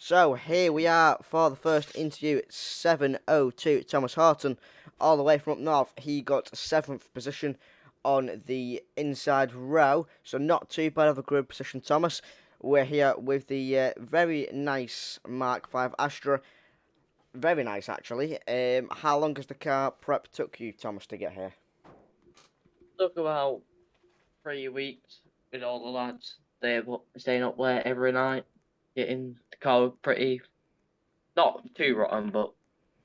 So here we are for the first interview. It's 7:02. Thomas Horton, all the way from up north. He got seventh position on the inside row, so not too bad of a grid position, Thomas. We're here with the very nice Mark 5 Astra. Very nice, actually. How long has the car prep took you, Thomas, to get here? Took about 3 weeks with all the lads. They're staying up late every night, getting the car pretty not too rotten, but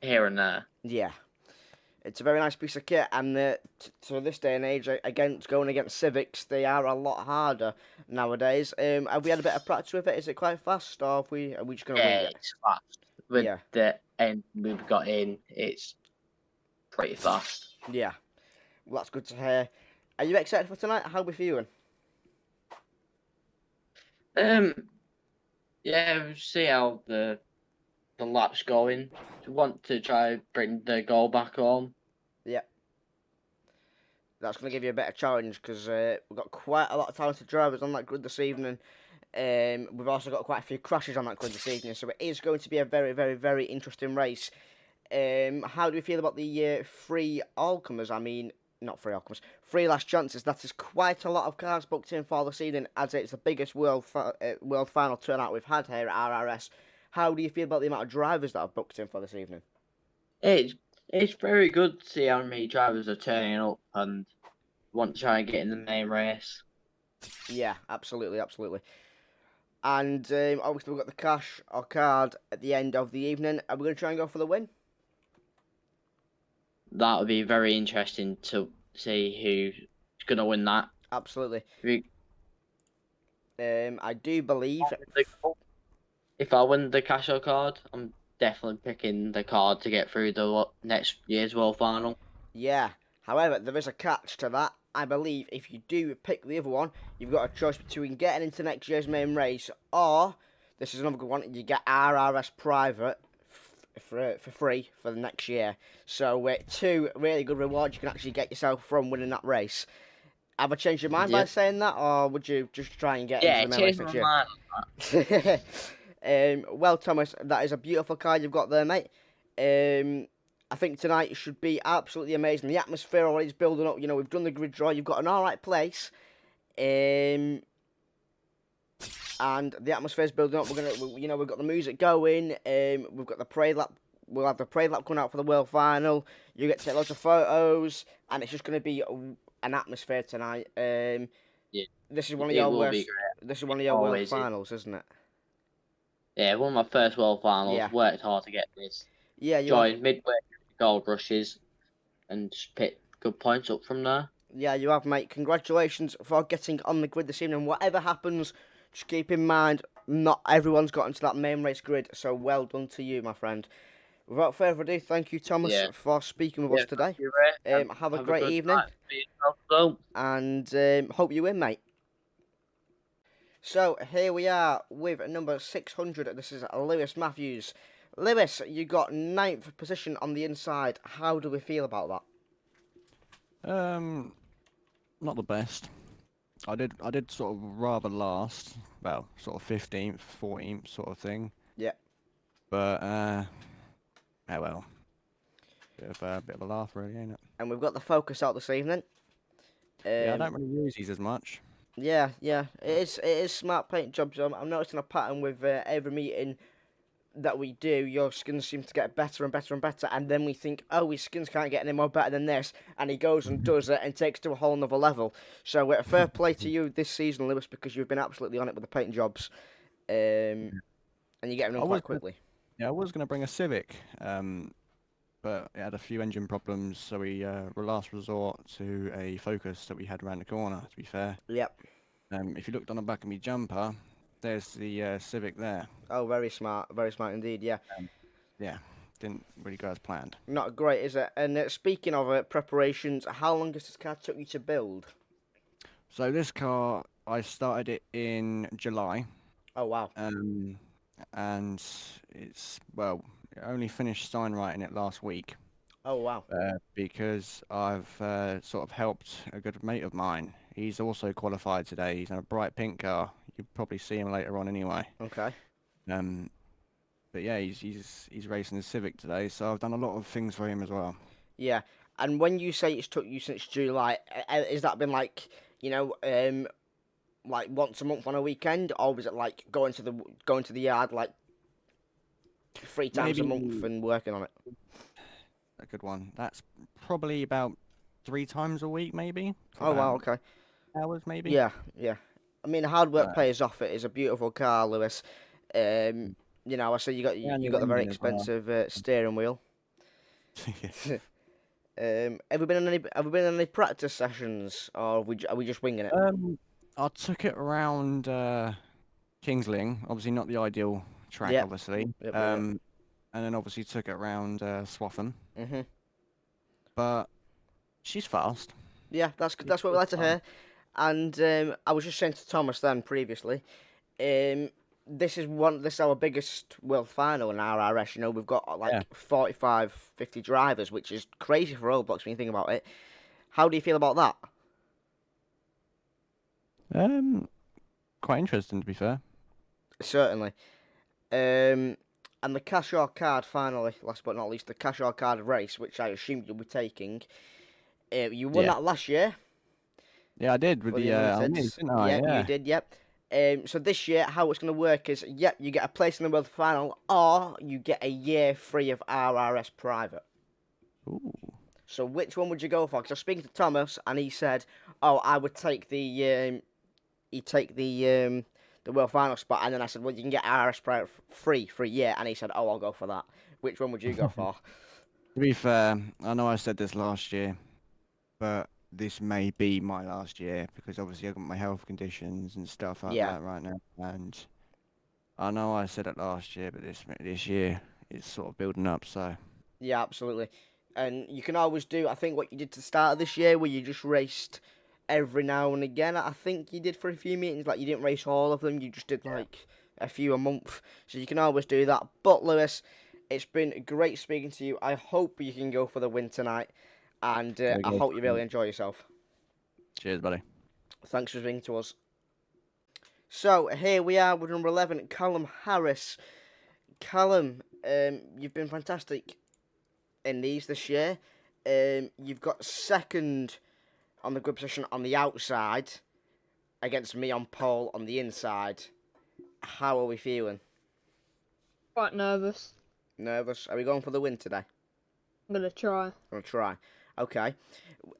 here and there. Yeah. It's a very nice piece of kit, and to this day and age, against going against Civics, they are a lot harder nowadays. Have we had a bit of practice with it? Is it quite fast, or are we just gonna wing Yeah, it? it's fast. With Yeah, the end we've got in, it's pretty fast. yeah. Well, that's good to hear. Are you excited for tonight? How are we feeling? Um, yeah, we'll see how the lap's going. We want to try bring the goal back home. Yeah, that's gonna give you a better challenge because we've got quite a lot of talented drivers on that grid this evening. We've also got quite a few crashes on that grid this evening, so it is going to be a very, very, very interesting race. How do you feel about the free all-comers? I mean, not free all-comers, free last chances. That is quite a lot of cars booked in for this evening, as it's the biggest world final turnout we've had here at RRS. How do you feel about the amount of drivers that have booked in for this evening? It's very good to see how many drivers are turning up and want to try and get in the main race. Yeah, absolutely, absolutely. And obviously we've got the cash or card at the end of the evening. Are we going to try and go for the win? That would be very interesting to see who's going to win that. Absolutely. If, I do believe. if I win the Casio card, I'm definitely picking the card to get through the next year's World Final. Yeah. However, there is a catch to that. I believe if you do pick the other one, you've got a choice between getting into next year's main race or this is another good one. You get RRS Private for free for the next year. So two really good rewards you can actually get yourself from winning that race. Have I changed your mind by Yeah, saying that, or would you just try and get into yeah, the main race change next my year? mind. Well, Thomas, that is a beautiful car you've got there, mate. I think tonight should be absolutely amazing. The atmosphere already is building up. You know, we've done the grid draw. You've got an all right place, and the atmosphere is building up. We've got the music going. We've got the parade lap. We'll have the parade lap coming out for the world final. You get to take lots of photos, and it's just going to be an atmosphere tonight. Yeah, This is one of it your will be worst. great. This is It one of your world always is. finals, isn't it? Yeah, one of my first World Finals. Yeah, Worked hard to get this. yeah. You have. Joined midway through the gold rushes and just picked good points up from there. Yeah, you have, mate. Congratulations for getting on the grid this evening. Whatever happens, just keep in mind, not everyone's got into that main race grid, so well done to you, my friend. Without further ado, thank you, Thomas, Yeah. for speaking with Yeah, us thank today. you, Ray, and Have a have a great good evening, night for yourself, though. and hope you win, mate. So, here we are with number 600. This is Lewis Matthews. Lewis, you got ninth position on the inside. How do we feel about that? Not the best. I did sort of rather last, well, sort of 15th, 14th sort of thing. Yeah. But oh well, bit of a laugh really, ain't it? And we've got the Focus out this evening. Yeah, I Um, don't really use these as much. Yeah, yeah, it is smart paint jobs. I'm noticing a pattern with every meeting that we do. Your skins seem to get better and better and better, and then we think, oh, his skins can't get any more better than this, and he goes and does it and takes to a whole nother level. So, fair play to you this season, Lewis, because you've been absolutely on it with the paint jobs, and you're getting I them was quite quickly. Yeah, I was gonna bring a Civic, but it had a few engine problems, so we were last resort to a Focus that we had around the corner. To be fair, Yep. if you looked on the back of my jumper, there's the Civic there. Oh, very smart indeed. Yeah. Yeah, didn't really go as planned. Not great, is it? And speaking of preparations, how long has this car took you to build? So this car, I started it in July, Oh wow. and it's well, I only finished sign writing it last week Oh wow. because I've sort of helped a good mate of mine. He's also qualified today. He's in a bright pink car. You'll probably see him later on anyway. Okay. Um, But yeah, he's racing a Civic today, so I've done a lot of things for him as well. Yeah. And when you say it's took you since July, has that been like, like once a month on a weekend, or was it like going to the yard like 3 times a month Maybe and working on it? a good one. That's probably about 3 times a week, maybe for Oh wow, about okay. hours, maybe. Yeah, yeah. I mean, hard work But pays off. It is a beautiful car, Lewis. Um, I see yeah, you new got the very engine as well. expensive steering wheel. Yeah. Have we been on any practice sessions, or are we just winging it? I took it around Kingsling, obviously not the ideal track, Yep, obviously. yep. And then obviously took it around Swaffham. Mhm. But she's fast. Yeah, that's good. It's That's what we good like to fun. hear. And I was just saying to Thomas then previously, um, this is our biggest world final in RRS. We've got Yeah. like 45, 50 drivers, which is crazy for Roblox when you think about it. How do you feel about that? Um, Quite interesting to be fair. Certainly. And the cash or card finally, last but not least, the cash or card race, which I assume you'll be taking. You won Yeah. that last year Yeah, I did with for the the Unlimiteds. Unlimiteds, didn't I? Yep, you Yeah. did. Yep. So this year, how it's going to work is, yep, you get a place in the world final, or you get a year free of RRS private. Ooh. So which one would you go for? Because I was speaking to Thomas, and he said, "Oh, I would take he'd take the world final spot." And then I said, "Well, you can get RRS private free for a year," and he said, "Oh, I'll go for that." Which one would you go for? To be fair, I know I said this last year, but this may be my last year because obviously I've got my health conditions and stuff like Yeah. that right now. And I know I said it last year, but this year it's sort of building up. So Yeah, absolutely. And you can always do, I think, what you did to the start of this year, where you just raced every now and again. I think you did for a few meetings, like you didn't race all of them, you just did yeah, like a few a month. So you can always do that. But Lewis, it's been great speaking to you. I hope you can go for the win tonight, and very I good. hope you really enjoy yourself. Cheers, buddy. Thanks for speaking to us. So here we are with number 11, Callum Harris. Callum, you've been fantastic in these this year. You've got second on the grid position on the outside against me on pole on the inside. How are we feeling? Quite nervous. Nervous? Are we going for the win today? I'm gonna try. I'll try. Okay.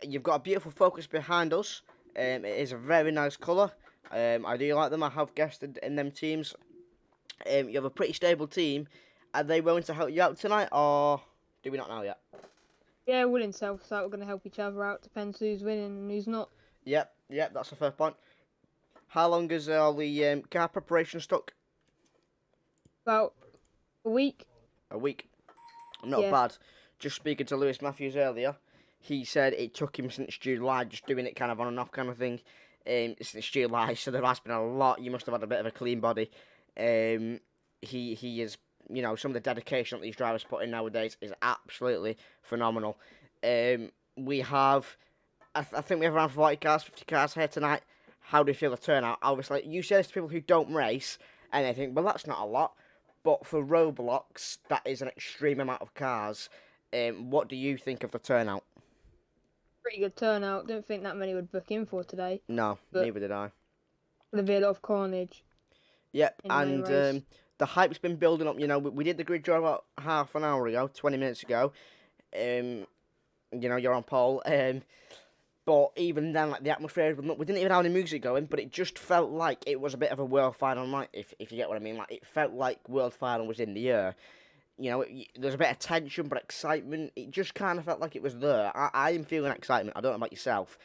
You've got a beautiful Focus behind us. It is a very nice colour. I do like them. I have guested in them teams. You have a pretty stable team. Are they willing to help you out tonight, or do we not know yet? Yeah, winning self, so we're gonna help each other out. Depends who's winning and who's not. Yep, that's a fair point. How long has all the car preparation took? About a week. A week. Not Yeah. bad. Just speaking to Lewis Matthews earlier, he said it took him since July, just doing it kind of on and off kind of thing. Since July, so there has been a lot. You must have had a bit of a clean body. He is, some of the dedication that these drivers put in nowadays is absolutely phenomenal. We have, I think we have around 40 cars, 50 cars here tonight. How do you feel the turnout? Obviously, you say this to people who don't race, and they think, well, that's not a lot. But for Roblox, that is an extreme amount of cars. What do you think of the turnout? Pretty good turnout. Don't think that many would book in for today. No, But- neither did I. There'll be a lot of carnage. Yep, in the main and race. the hype's been building up. We did the grid draw about half an hour ago, 20 minutes ago. You're on pole. But even then, like the atmosphere, we didn't even have any music going, but it just felt like it was a bit of a world final night, if you get what I mean. Like, it felt like world final was in the air. There's a bit of tension, but excitement. It just kind of felt like it was there. I am feeling excitement. I don't know about yourself.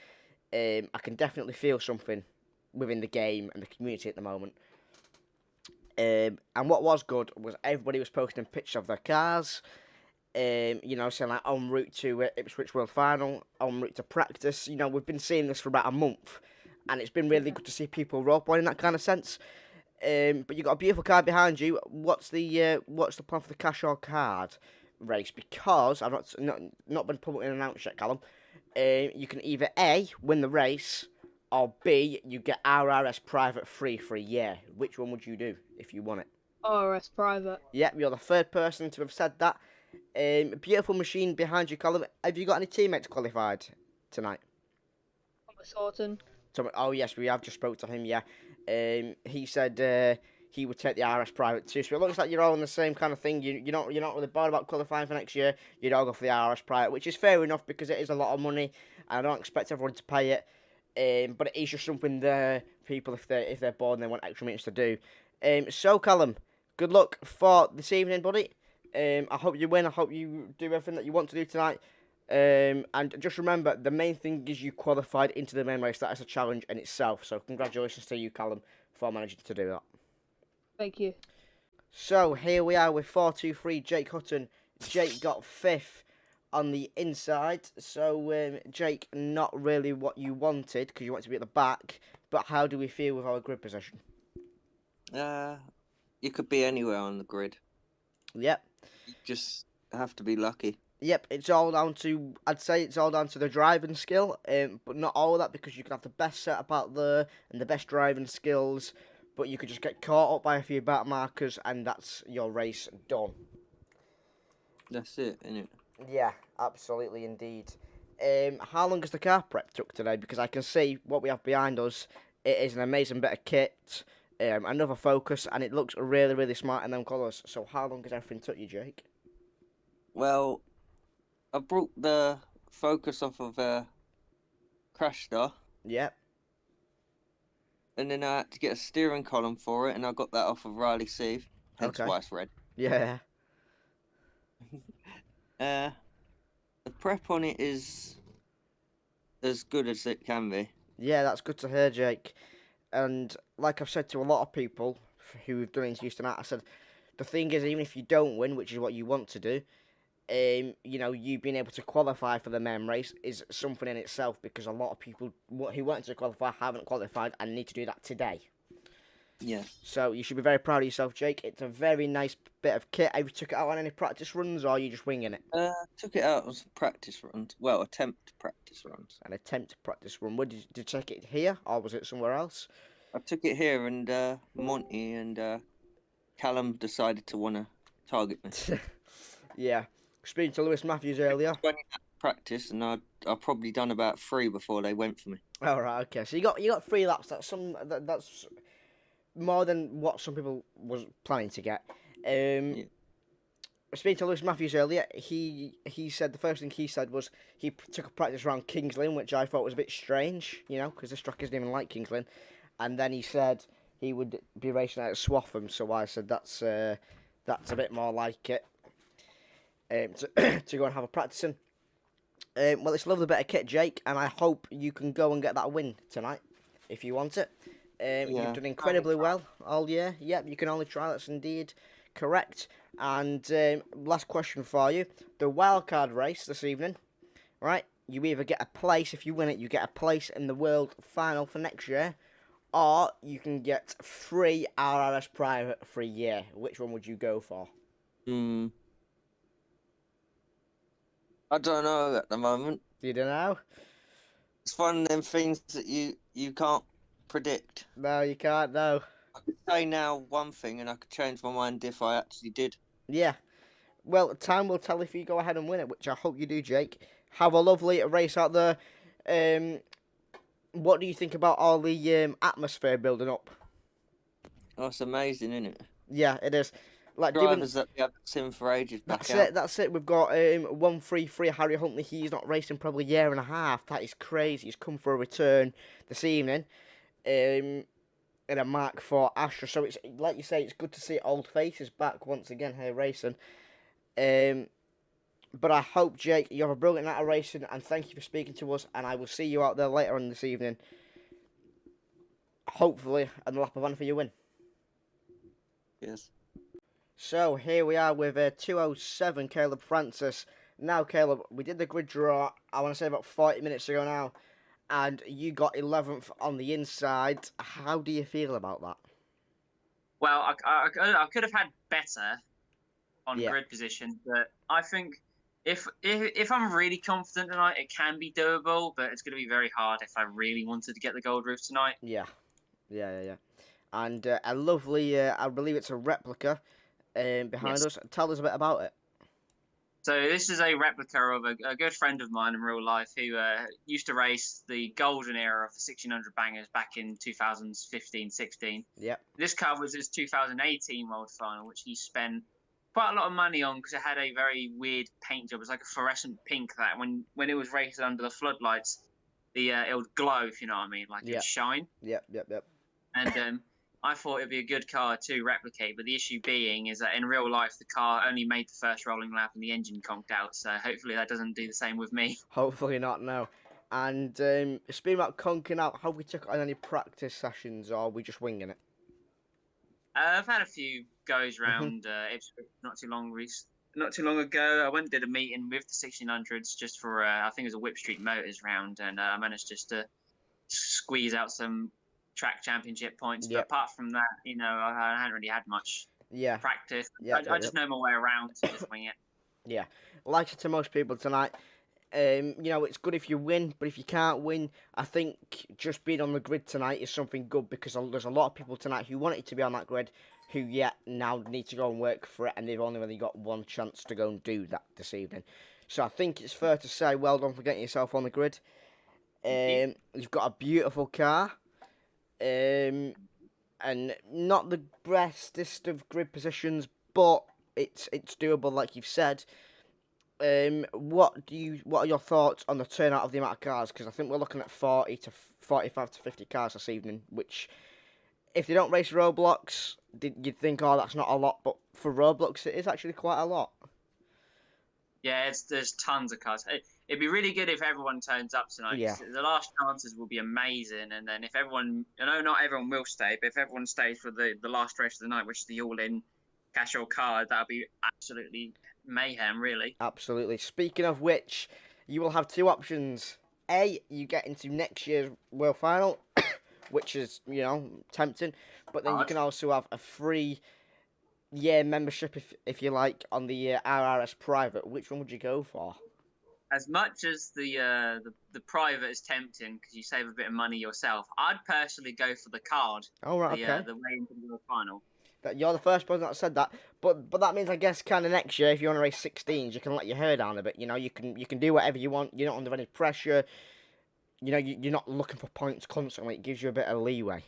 I can definitely feel something within the game and the community at the moment. And what was good was everybody was posting pictures of their cars. Saying like en route to Ipswich World Final, en route to practice. We've been seeing this for about a month, and it's been really good to see people roleplay in that kind of sense. But you got a beautiful car behind you. What's the plan for the cash or card race? Because I've not been publicly announced yet, Callum. You can either A, win the race, or B, you get RRS private free for a year. Which one would you do if you won it? RS Private. Yep, you're the third person to have said that. Beautiful machine behind you, Colin. Have you got any teammates qualified tonight? Thomas Horton. Oh yes, we have just spoke to him. Yeah, he said he would take the RS Private too. So it looks like you're all on the same kind of thing. You're not really bothered about qualifying for next year. You'd all go for the RS Private, which is fair enough because it is a lot of money, and I don't expect everyone to pay it. But it is just something the people, if they're bored and they want extra minutes to do. So Callum, good luck for this evening, buddy. I hope you win. I hope you do everything that you want to do tonight. And just remember, the main thing is you qualified into the main race. That is a challenge in itself. So congratulations to you, Callum, for managing to do that. Thank you. So here we are with 4-2-3, Jake Hutton. Jake got 5th on the inside. So Jake, not really what you wanted because you want to be at the back. But how do we feel with our grid position? You could be anywhere on the grid. Yep. You just have to be lucky. Yep, it's all down to, I'd say it's all down to the driving skill, but not all of that because you could have the best setup out there and the best driving skills, but you could just get caught up by a few back markers and that's your race done. That's it, innit? Yeah, absolutely indeed. How long has the car prep took today? Because I can see what we have behind us. It is an amazing bit of kit, another Focus, and it looks really, really smart in them colours. So how long has everything took you, Jake? Well, I brought the Focus off of Crashstar, Yep. and then I had to get a steering column for it, and I got that off of Riley Sieve, hence Okay. why it's red. Yeah. The prep on it is as good as it can be. Yeah, that's good to hear, Jake. And like I've said to a lot of people who've done interviews tonight, I said, the thing is, even if you don't win, which is what you want to do, you know, you being able to qualify for the main race is something in itself because a lot of people who wanted to qualify haven't qualified and need to do that today. Yeah. So you should be very proud of yourself, Jake. It's a very nice bit of kit. Have you took it out on any practice runs or are you just winging it? Took it out as practice runs. Well, attempt practice runs. An attempt practice run. Where did you take it here or was it somewhere else? I took it here, and Monty and Callum decided to want to target me. Yeah. Speaking to Lewis Matthews earlier. 20 practice, and I probably done about 3 before they went for me. All right, okay. So you got 3 laps. That's more than what some people was planning to get. Yeah. Speaking to Lewis Matthews earlier, he said the first thing he said was he took a practice around Kings Lynn, which I thought was a bit strange, you know, because this track isn't even like Kings Lynn. And then he said he would be racing out at Swaffham, so I said that's a bit more like it. To go and have a practicing. Well, it's a lovely bit of kit, Jake, and I hope you can go and get that win tonight if you want it. You've done incredibly well all year. Yep, you can only try. That's indeed correct. And last question for you: the wildcard race this evening, right? You either get a place if you win it, you get a place in the world final for next year, or you can get free RRS Private for a year. Which one would you go for? I don't know at the moment. You don't know? It's one of them things that you can't predict. No, you can't. No. I could say now one thing, and I could change my mind if I actually did. Yeah. Well, time will tell if you go ahead and win it, which I hope you do, Jake. Have a lovely race out there. What do you think about all the atmosphere building up? Oh, it's amazing, isn't it? Yeah, it is. Like Drivers that we haven't seen for ages back That's out. it. That's it. We've got 133 Harry Huntley. He's not racing probably a year and a half. That is crazy. He's come for a return this evening. In a Mark IV Astra. So it's like you say, it's good to see old faces back once again here racing. But I hope, Jake, you have a brilliant night of racing, and thank you for speaking to us. And I will see you out there later on this evening. Hopefully, on the lap of honor for your win. Yes. So here we are with 207 Caleb Francis. Now, Caleb, we did the grid draw, I want to say about 40 minutes ago now, and you got 11th on the inside. How do you feel about that? Well, I could have had better on Yeah. grid position, but I think if I'm really confident tonight, it can be doable, but it's going to be very hard if I really wanted to get the gold roof tonight. Yeah. and a lovely, I believe it's a replica behind Yes. us. Tell us a bit about it. So this is a replica of a good friend of mine in real life who used to race the golden era of the 1600 bangers back in 2015-16. Yep. This car was his 2018 World Final, which he spent quite a lot of money on because it had a very weird paint job. It was like a fluorescent pink that when it was raced under the floodlights, it would glow, if you know what I mean, like it Yep. would shine. Yep. And I thought it'd be a good car to replicate, but the issue being is that in real life the car only made the first rolling lap and the engine conked out. So hopefully that doesn't do the same with me. Hopefully not, no. And speaking about conking out, have we took on any practice sessions, or are we just winging it? I've had a few goes round Ipswich not too long ago. I went and did a meeting with the 1600s just for I think it was a Whip Street Motors round, and I managed just to squeeze out some track championship points. Yep. But apart from that, I hadn't really had much Yeah. practice. Yep, I just know my way around to just wing it. Yeah. Like I said to most people tonight, it's good if you win, but if you can't win, I think just being on the grid tonight is something good, because there's a lot of people tonight who wanted to be on that grid who now need to go and work for it, and they've only really got one chance to go and do that this evening. So I think it's fair to say well done for getting yourself on the grid. You've got a beautiful car, and not the bestest of grid positions, but it's doable, like you've said. What are your thoughts on the turnout of the amount of cars? Because I think we're looking at 45 to 50 cars this evening, which, if they don't race Roblox, you'd think, oh, that's not a lot, but for Roblox, it is actually quite a lot. Yeah, there's tons of cars. It'd be really good if everyone turns up tonight. Yeah. The last chances will be amazing, and then if everyone, not everyone will stay, but if everyone stays for the last race of the night, which is the all-in casual car, that'll be absolutely mayhem, really. Absolutely. Speaking of which, you will have two options. A, you get into next year's World Final, which is, tempting, but then you can also have a free year membership, if you like, on the RRS Private. Which one would you go for? As much as the private is tempting because you save a bit of money yourself, I'd personally go for the card. Oh, right, okay. The way into the World Final. You're the first person that said that, but that means, I guess, kind of next year, if you want to race 16s, you can let your hair down a bit. You can do whatever you want. You're not under any pressure. You're not looking for points constantly. It gives you a bit of leeway.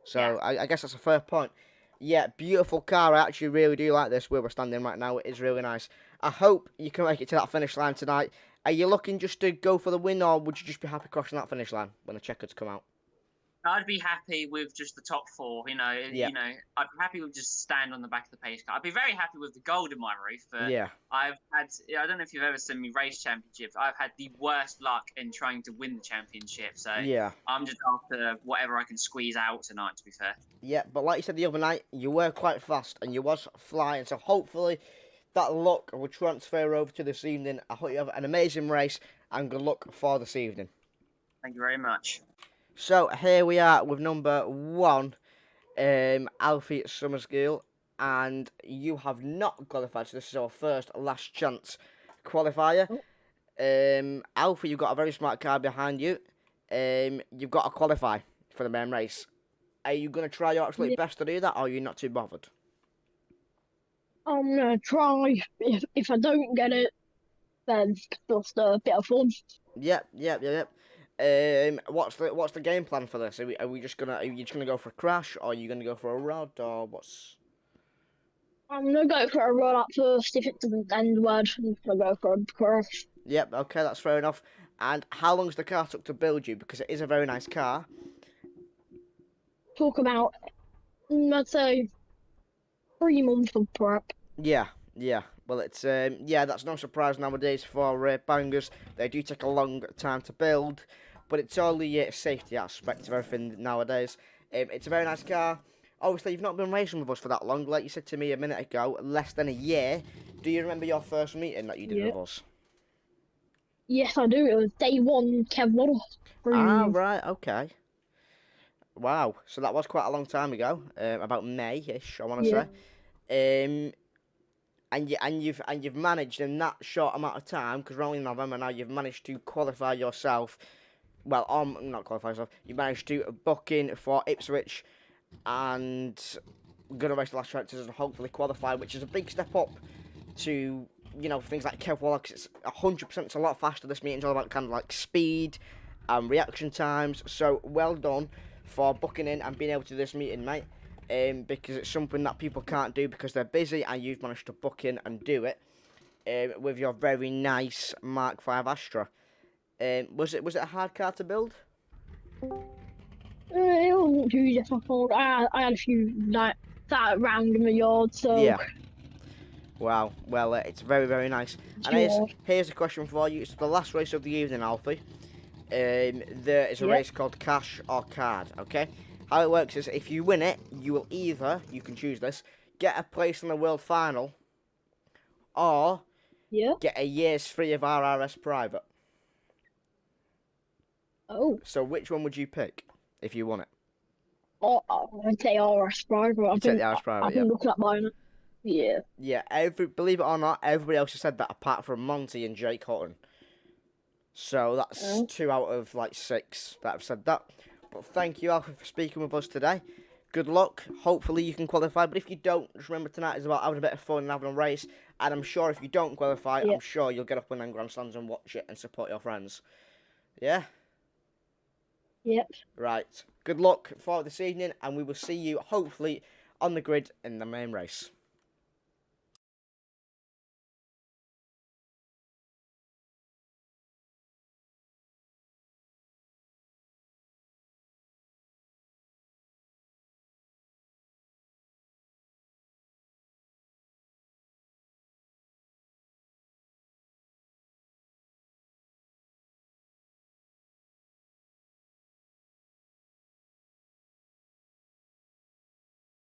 So Yeah. I guess that's a fair point. Yeah, beautiful car. I actually really do like this where we're standing right now. It is really nice. I hope you can make it to that finish line tonight. Are you looking just to go for the win, or would you just be happy crossing that finish line when the checkers come out? I'd be happy with just the top four. Yeah. I'd be happy with just stand on the back of the pace car. I'd be very happy with the gold in my roof. But Yeah. I don't know if you've ever seen me race championships. I've had the worst luck in trying to win the championship. So Yeah. I'm just after whatever I can squeeze out tonight, to be fair. Yeah, but like you said the other night, you were quite fast and you was flying. So hopefully that luck will transfer over to this evening. I hope you have an amazing race and good luck for this evening. Thank you very much. So here we are with number 1, Alfie Summersgill, and you have not qualified, so this is our last chance qualifier. Alfie, you've got a very smart car behind you. You've got to qualify for the main race. Are you going to try your absolute best to do that, or are you not too bothered? I'm gonna try. If I don't get it, then just a bit of fun. Yep. What's the game plan for this? Are you just gonna go for a crash, or are you gonna go for a rod, or what's? I'm gonna go for a run at first. If it doesn't end well, I'm gonna go for a crash. Yep, okay, that's fair enough. And how long's the car took to build you? Because it is a very nice car. Talk about, I'd say, 3 months of prep. Yeah. Well, it's that's no surprise nowadays for bangers. They do take a long time to build, but it's all the safety aspect of everything nowadays. It's a very nice car. Obviously, you've not been racing with us for that long. Like you said to me a minute ago, less than a year. Do you remember your first meeting that you did with us? Yes, I do. It was day 1, Kev Waddle. Ah, right, okay. Wow, so that was quite a long time ago. About May-ish, I want to say. And you've managed in that short amount of time, because we're only in November now, you've managed to qualify yourself. Well, not qualify yourself. You managed to book in for Ipswich, and going to race the last tractors and hopefully qualify, which is a big step up to, you know, things like Kev Waller, 'cause it's 100%, it's a lot faster. This meeting's all about kind of like speed and reaction times. So well done for booking in and being able to do this meeting, mate. Because it's something that people can't do because they're busy, and you've managed to book in and do it with your very nice Mark V Astra. Was it a hard car to build? It wasn't too difficult. I had a few like that around in the yard, so Yeah. Wow. Well, it's very, very nice. And here's a question for you. It's the last race of the evening, Alfie. There is a Yep. race called Cash or Card, okay? How it works is if you win it, you will either, you can choose this, get a place in the world final, or yeah. get a year's free of RRS private. Oh, So which one would you pick if you won it? I'd say RS Private. You take the RS I've private, yeah. been looking at mine. Yeah. Yeah, believe it or not, everybody else has said that apart from Monty and Jake Hutton. So that's Oh. 2 out of like 6 that have said that. But thank you, Alfie, for speaking with us today. Good luck. Hopefully you can qualify. But if you don't, just remember tonight is about having a bit of fun and having a race. And I'm sure if you don't qualify, Yeah. I'm sure you'll get up on them grandstands and watch it and support your friends. Yeah? Yep. Right. Good luck for this evening, and we will see you hopefully on the grid in the main race.